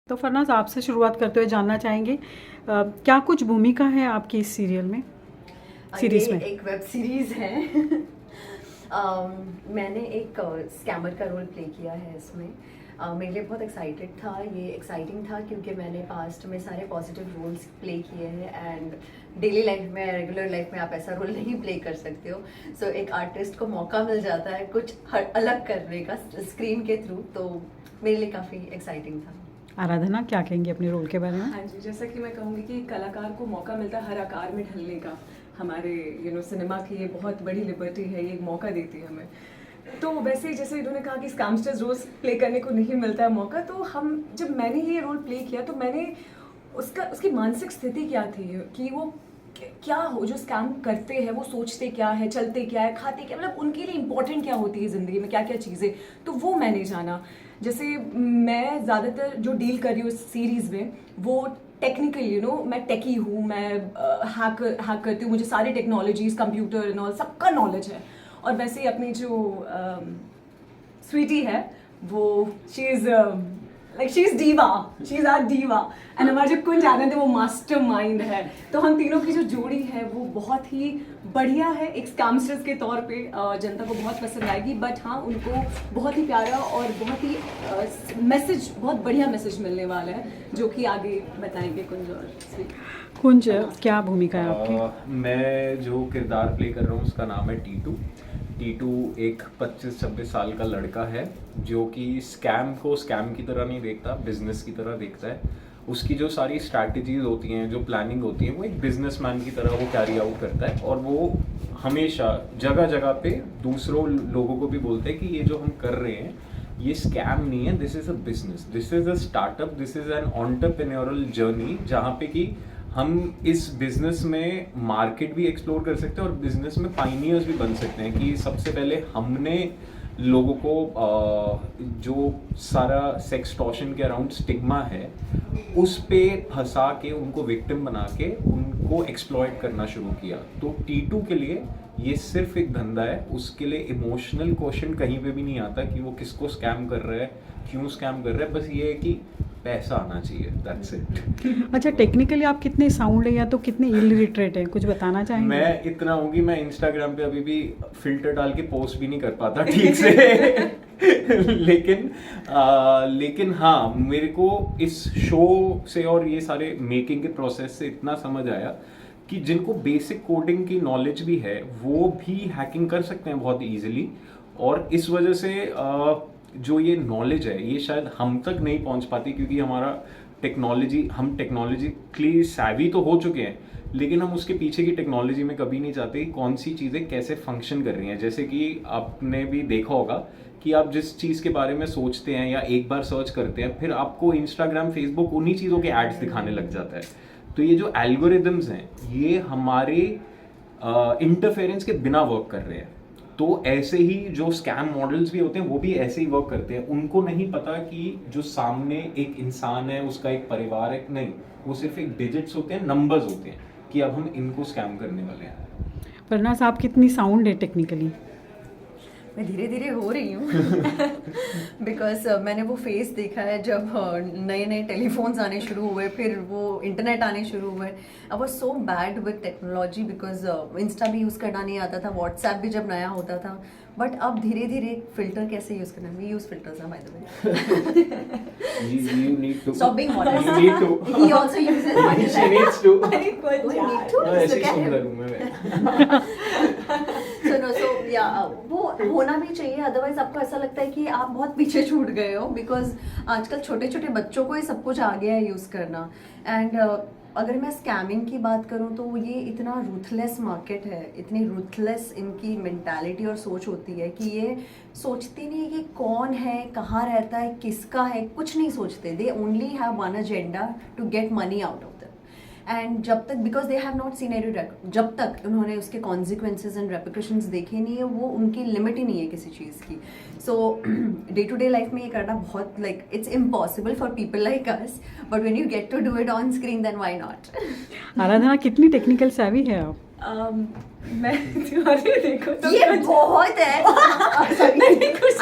तो फरनाज, आपसे शुरुआत करते हुए जानना चाहेंगे क्या कुछ भूमिका है आपकी इस सीरियल में, सीरीज में? एक वेब सीरीज है। मैंने एक स्कैमर का रोल प्ले किया है इसमें। मेरे लिए बहुत एक्साइटेड था, ये एक्साइटिंग था क्योंकि मैंने पास्ट में सारे पॉजिटिव रोल्स प्ले किए हैं एंड डेली लाइफ में, रेगुलर लाइफ में आप ऐसा रोल नहीं प्ले कर सकते हो। सो एक आर्टिस्ट को मौका मिल जाता है कुछ अलग करने का स्क्रीन के थ्रू, तो मेरे लिए काफ़ी एक्साइटिंग था। आराधना, क्या कहेंगे अपने रोल के बारे में? हाँ जी, जैसा कि मैं कहूँगी कि कलाकार को मौका मिलता है हर आकार में ढलने का। हमारे सिनेमा की ये बहुत बड़ी लिबर्टी है, ये एक मौका देती है हमें। तो वैसे ही जैसे इन्होंने कहा कि स्कैमस्टर्स रोज प्ले करने को नहीं मिलता है मौका, तो जब मैंने ये रोल प्ले किया तो मैंने उसकी मानसिक स्थिति क्या थी कि वो क्या हो, जो स्कैम करते हैं वो सोचते क्या है, चलते क्या है, खाते क्या, मतलब उनके लिए इम्पोर्टेंट क्या होती है ज़िंदगी में, क्या क्या चीज़ें, तो वो मैंने जाना। जैसे मैं ज़्यादातर जो डील कर रही हूँ इस सीरीज़ में वो टेक्निकल, मैं टेकी हूँ, मैं हैक करती हूँ, मुझे सारी टेक्नोलॉजीज़, कंप्यूटर एंड ऑल सबका नॉलेज है। और वैसे ही अपनी जो स्वीटी है वो शी इज़ डीवा एंड हमारा जो कुंज आनंद है वो मास्टर माइंड है। तो हम तीनों की जो जोड़ी है वो बहुत ही बढ़िया है, एक स्कैमस्टर्स के तौर पे जनता को बहुत पसंद आएगी। बट हाँ, उनको बहुत ही प्यारा और बहुत ही मैसेज, बहुत बढ़िया मैसेज मिलने वाला है जो कि आगे बताएंगे कुंज और स्वीटी। कुंज, क्या भूमिका है आपकी? मैं जो किरदार प्ले कर रहा हूँ उसका नाम है टीटू। टीटू एक 25-26 साल का लड़का है जो कि स्कैम को स्कैम की तरह नहीं देखता, बिजनेस की तरह देखता है। उसकी जो सारी स्ट्रैटेजीज होती हैं, जो प्लानिंग होती है, वो एक बिजनेसमैन की तरह वो कैरी आउट करता है। और वो हमेशा जगह जगह पे दूसरों लोगों को भी बोलते हैं कि ये जो हम कर रहे हैं ये स्कैम नहीं है, this is a business, this is a startup, this is an entrepreneurial journey जहाँ पे कि हम इस बिज़नेस में मार्केट भी एक्सप्लोर कर सकते हैं और बिज़नेस में पाइनियर्स भी बन सकते हैं। कि सबसे पहले हमने लोगों को जो सारा सेक्सटॉर्शन के अराउंड स्टिग्मा है उस पे फंसा के उनको विक्टिम बना के उनको एक्सप्लॉइट करना शुरू किया। तो टीटू के लिए ये सिर्फ एक धंधा है, उसके लिए इमोशनल क्वेश्चन कहीं पे भी नहीं आता कि वो किसको स्कैम कर रहा है, क्यों स्कैम कर रहा है, बस ये है कि पैसा आना चाहिए, दैट्स इट। अच्छा, टेक्निकली आप कितने साउंड है या तो कितने इलिटरेट हैं, कुछ बताना चाहेंगे? मैं इतना हूँ कि मैं इंस्टाग्राम पे अभी भी फिल्टर डाल के पोस्ट भी नहीं कर पाता ठीक से लेकिन हाँ, मेरे को इस शो से और ये सारे मेकिंग के प्रोसेस से इतना समझ आया कि जिनको बेसिक कोडिंग की नॉलेज भी है वो भी हैकिंग कर सकते हैं बहुत ईजिली। और इस वजह से जो ये नॉलेज है ये शायद हम तक नहीं पहुंच पाती क्योंकि हम टेक्नोलॉजिकली सैवी तो हो चुके हैं, लेकिन हम उसके पीछे की टेक्नोलॉजी में कभी नहीं जाते कि कौन सी चीज़ें कैसे फंक्शन कर रही हैं। जैसे कि आपने भी देखा होगा कि आप जिस चीज़ के बारे में सोचते हैं या एक बार सर्च करते हैं, फिर आपको इंस्टाग्राम, फेसबुक उन्हीं चीज़ों के एड्स दिखाने लग जाता है। तो ये जो एल्गोरिदम्स हैं ये हमारे इंटरफेरेंस के बिना वर्क कर रहे हैं। तो ऐसे ही जो स्कैम मॉडल्स भी होते हैं वो भी ऐसे ही वर्क करते हैं। उनको नहीं पता कि जो सामने एक इंसान है, उसका एक परिवार है, नहीं, वो सिर्फ एक डिजिट्स होते हैं, नंबर्स होते हैं कि अब हम इनको स्कैम करने वाले हैं। फरनाज, आप कितनी साउंड है टेक्निकली? मैं धीरे धीरे हो रही हूँ बिकॉज मैंने वो फेस देखा है जब नए नए टेलीफोन्स आने शुरू हुए, फिर वो इंटरनेट आने शुरू हुए। I was so bad with technology because Insta भी यूज़ करना नहीं आता था, व्हाट्सएप भी जब नया होता था। बट अब धीरे धीरे फिल्टर कैसे यूज़ करना है, we use filters by the way. You need to Stop being modest. You need to. He also uses She needs to. Do I need to? ऐसे Look at him. सुंदर हूँ मैं। वो होना भी चाहिए, अदरवाइज आपको ऐसा लगता है कि आप बहुत पीछे छूट गए हो। बिकॉज आजकल छोटे छोटे बच्चों को ही सब कुछ आ गया है यूज़ करना। एंड अगर मैं स्कैमिंग की बात करूं तो ये इतना रूथलेस मार्केट है, इतनी रूथलेस इनकी मेंटालिटी और सोच होती है कि ये सोचती नहीं है कि कौन है, कहाँ रहता है, किसका है, कुछ नहीं सोचते। They only have one agenda to get money out of them. And जब तक, because they have not seen any, जब तक उन्होंने उसके कॉन्सिक्वेंसेज एंड रेपिकेशंस देखे नहीं है, वो उनकी लिमिट ही नहीं है किसी चीज़ की। So day to day life में ये करना बहुत it's impossible for people like us, but when you get to do it on screen then why not. Aradhana, कितनी टेक्निकल savvy है आप? मैं तुम्हारे देखो तो ये कुछ- बहुत है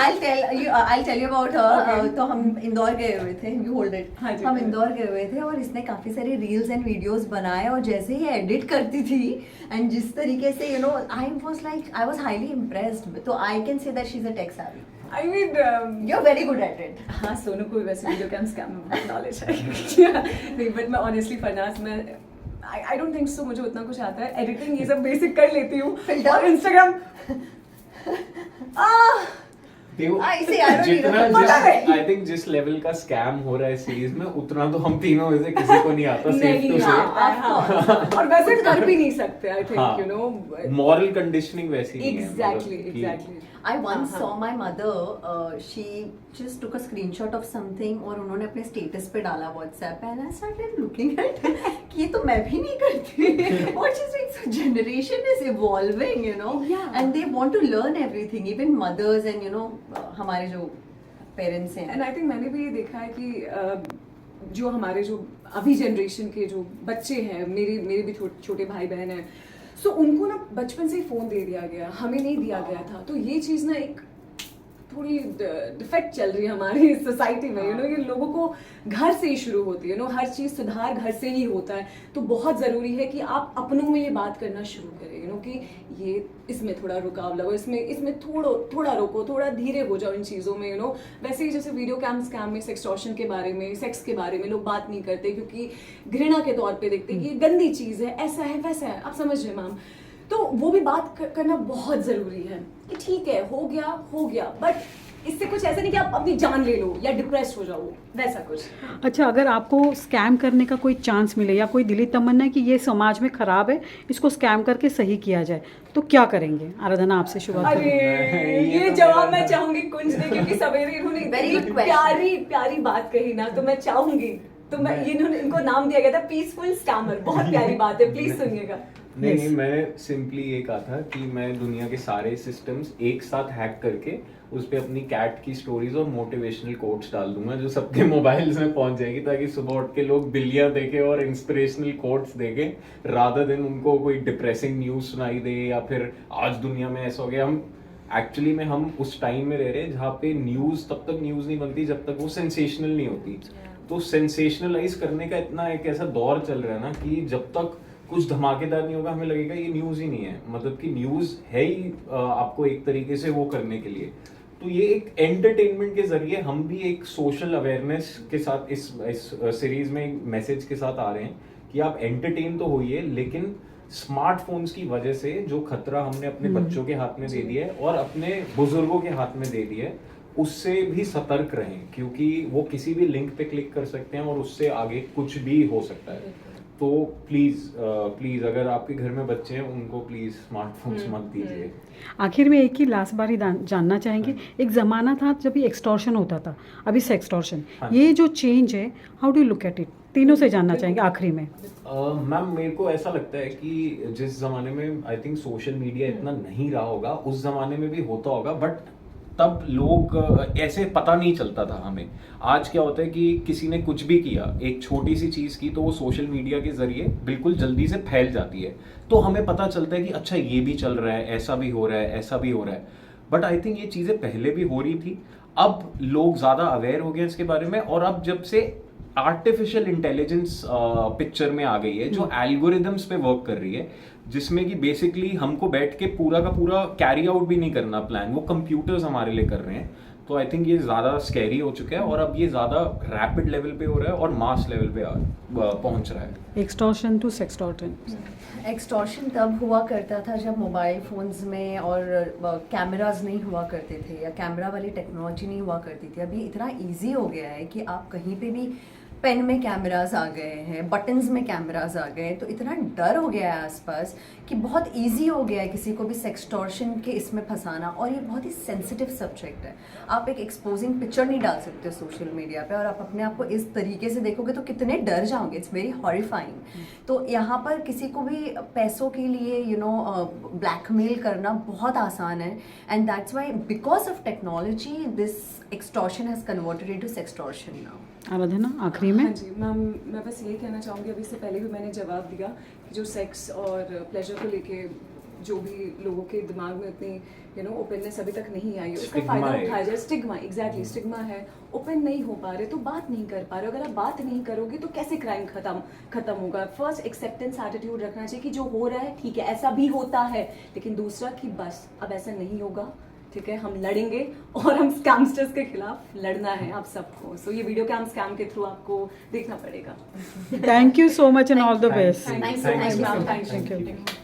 I'll tell you about her. Okay. तो हम इंदौर गए हुए थे, you hold it. हाँ जी, हम हाँ। इंदौर गए हुए थे और इसने काफी सारे रील्स एंड वीडियोस बनाए और जैसे ही एडिट करती थी एंड जिस तरीके से आई वाज हाईली इम्प्रेस्ड. तो I can say that she is a tech savvy. I mean, you are very good at it. हाँ सोनू को भी वैसे वीडियो कैम स्कैम में बहुत नॉलेज है नहीं बट मैं ऑनेस्टली फरनाज में आई डोंट थिंक सो मुझे उतना कुछ आता है एडिटिंग ये सब बेसिक कर लेती हूँ Filter? और इंस्टाग्राम आई थिंक जिस लेवल का स्कैम हो रहा है सीरीज में उतना तो हम तीनों में से किसी को नहीं आता. सेफ नहीं टू से हाँ, और वैसे कर भी नहीं सकते I think you know moral conditioning वैसी नहीं है. एग्जैक्टली मतलब कि- एग्जैक्टली I once हाँ, saw my mother. She just took a screenshot of something और उन्होंने अपने स्टेटस पे डाला WhatsApp पे and I started looking at कि ये तो मैं भी नहीं करती. What she's doing, so generation is evolving, you know, Yeah. and they want to learn everything. Even mothers and हमारे जो parents हैं. एंड आई थिंक मैंने भी ये देखा है कि जो हमारे जो अभी जनरेशन के जो बच्चे हैं मेरे भी छोटे भाई बहन हैं सो उनको ना बचपन से ही फोन दे दिया गया हमें नहीं दिया गया था तो ये चीज़ ना एक थोड़ी डिफेक्ट चल रही है हमारी सोसाइटी में ये लोगों को घर से ही शुरू होती है हर चीज़ सुधार घर से ही होता है तो बहुत ज़रूरी है कि आप अपनों में ये बात करना शुरू करें कि ये इसमें थोड़ा रुकाव लगो इसमें थोड़ा रोको थोड़ा धीरे हो जाओ इन चीज़ों में वैसे ही जैसे वीडियो कैम स्कैम में सेक्सटॉर्शन के बारे में सेक्स के बारे में लोग बात नहीं करते क्योंकि घृणा के तौर पे देखते कि ये गंदी चीज़ है ऐसा है वैसा है आप समझ रहे मैम तो वो भी बात करना बहुत ज़रूरी है कि ठीक है हो गया बट इससे कुछ ऐसा नहीं कि आप अपनी जान ले लो या डिप्रेस हो जाओ वैसा कुछ. अच्छा, अगर आपको स्कैम करने का कोई चांस मिले या कोई दिली तमन्ना है कि ये समाज में खराब है इसको स्कैम करके सही किया जाए तो क्या करेंगे? आराधना आपसे शुरुआत अरे करें. ये जवाब मैं चाहूंगी कुंज ने क्योंकि सवेरे इन्होंने Very good इतनी question. प्यारी बात कही ना तो मैं चाहूंगी तो मैं इनको नाम दिया गया था पीसफुल स्कैमर बहुत प्यारी बात है प्लीज सुनिएगा. नहीं मैं सिंपली ये कहा था कि मैं दुनिया के सारे सिस्टम्स एक साथ हैक करके उस पे अपनी कैट की स्टोरीज और मोटिवेशनल कोट्स डाल दूंगा जो सबके मोबाइल्स में पहुंच जाएगी ताकि सुबह उठ के लोग बिल्लियां देखें और इंस्पिरेशनल कोट्स देखें रादर देन उनको कोई डिप्रेसिंग न्यूज सुनाई दे या फिर आज दुनिया में ऐसा हो गया. हम उस टाइम में रह रहे हैं जहाँ पे न्यूज तब तक न्यूज नहीं बनती जब तक वो सेंसेशनल नहीं होती. तो सेंसेशनलाइज करने का इतना एक ऐसा दौर चल रहा है ना कि जब तक कुछ धमाकेदार नहीं होगा हमें लगेगा ये न्यूज ही नहीं है. मतलब कि न्यूज है ही आपको एक तरीके से वो करने के लिए. तो ये एक एंटरटेनमेंट के जरिए हम भी एक सोशल अवेयरनेस के साथ इस सीरीज में एक मैसेज के साथ आ रहे हैं कि आप एंटरटेन तो होइए लेकिन स्मार्टफोन्स की वजह से जो खतरा हमने अपने बच्चों के हाथ में दे दिया है और अपने बुजुर्गों के हाथ में दे दिया है उससे भी सतर्क रहें क्योंकि वो किसी भी लिंक पे क्लिक कर सकते हैं और उससे आगे कुछ भी हो सकता है. तो प्लीज अगर आपके घर में बच्चे हैं उनको प्लीज स्मार्टफोन्स मत दीजिए. आखिर में एक ही लास्ट बारी जानना चाहेंगे, एक ज़माना था जब ये एक्सटॉर्शन होता था, अभी सेक्सटॉर्शन, ये जो चेंज है how do look at it? तीनों से जानना चाहेंगे आखिरी में. मैम मेरे को ऐसा लगता है कि जिस जमाने में आई थिंक सोशल मीडिया इतना नहीं रहा होगा उस जमाने में भी होता होगा बट तब लोग ऐसे पता नहीं चलता था हमें. आज क्या होता है कि किसी ने कुछ भी किया एक छोटी सी चीज़ की तो वो सोशल मीडिया के जरिए बिल्कुल जल्दी से फैल जाती है तो हमें पता चलता है कि अच्छा ये भी चल रहा है ऐसा भी हो रहा है ऐसा भी हो रहा है. बट आई थिंक ये चीज़ें पहले भी हो रही थी. अब लोग ज़्यादा अवेयर हो गए इसके बारे में और अब जब से आर्टिफिशियल इंटेलिजेंस पिक्चर में आ गई है जो एल्गोरिदम्स पे वर्क कर रही है जिसमें कि बेसिकली हमको बैठ के पूरा का पूरा कैरी आउट भी नहीं करना प्लान वो कंप्यूटर्स हमारे लिए कर रहे हैं. तो आई थिंक ये ज़्यादा स्कैरी हो चुका है और अब ये ज़्यादा रैपिड लेवल पे हो रहा है और मास लेवल पे पहुंच रहा है. Extortion to sextortion. एक्सटॉर्शन तब हुआ करता था जब मोबाइल फ़ोन्स में और कैमराज नहीं हुआ करते थे या कैमरा वाली टेक्नोलॉजी नहीं हुआ करती थी. अभी इतना इजी हो गया है कि आप कहीं पे भी पेन में कैमराज आ गए हैं बटन्स में कैमराज आ गए तो इतना डर हो गया है आसपास कि बहुत इजी हो गया है किसी को भी सेक्सटॉर्शन के इसमें फंसाना. और ये बहुत ही सेंसिटिव सब्जेक्ट है. आप एक एक्सपोजिंग पिक्चर नहीं डाल सकते सोशल मीडिया पे और आप अपने आप को इस तरीके से देखोगे तो कितने डर जाओगे. It's very horrifying. तो यहाँ पर किसी को भी पैसों के लिए ब्लैकमेल करना बहुत आसान है and that's why because of technology this extortion has converted into sextortion now. Aradhana आखिरी में हाँ जी मैम, मैं बस यही कहना चाहूँगी, अभी से पहले भी मैंने जवाब दिया कि जो सेक्स और प्लेजर को लेके जो भी लोगों के दिमाग में इतनी ओपननेस अभी तक नहीं आई, उसका Stigma फायदा है। उठाया जाए। स्टिग्मा, एग्जैक्टली स्टिग्मा है, ओपन नहीं हो पा रहे तो बात नहीं कर पा रहे। अगर आप बात नहीं करोगे तो कैसे क्राइम खत्म होगा? फर्स्ट एक्सेप्टेंस एटीट्यूड रखना चाहिए कि जो हो रहा है ठीक है, ऐसा भी होता है, लेकिन दूसरा कि बस अब ऐसा नहीं होगा, ठीक है, हम लड़ेंगे और हम स्कैमस्टर्स के खिलाफ लड़ना है आप सबको। सो ये वीडियो कैम स्कैम के थ्रू आपको देखना पड़ेगा। Thank you so much and all the Thank best you. Thank you. Thank you. Thank you. Thank you.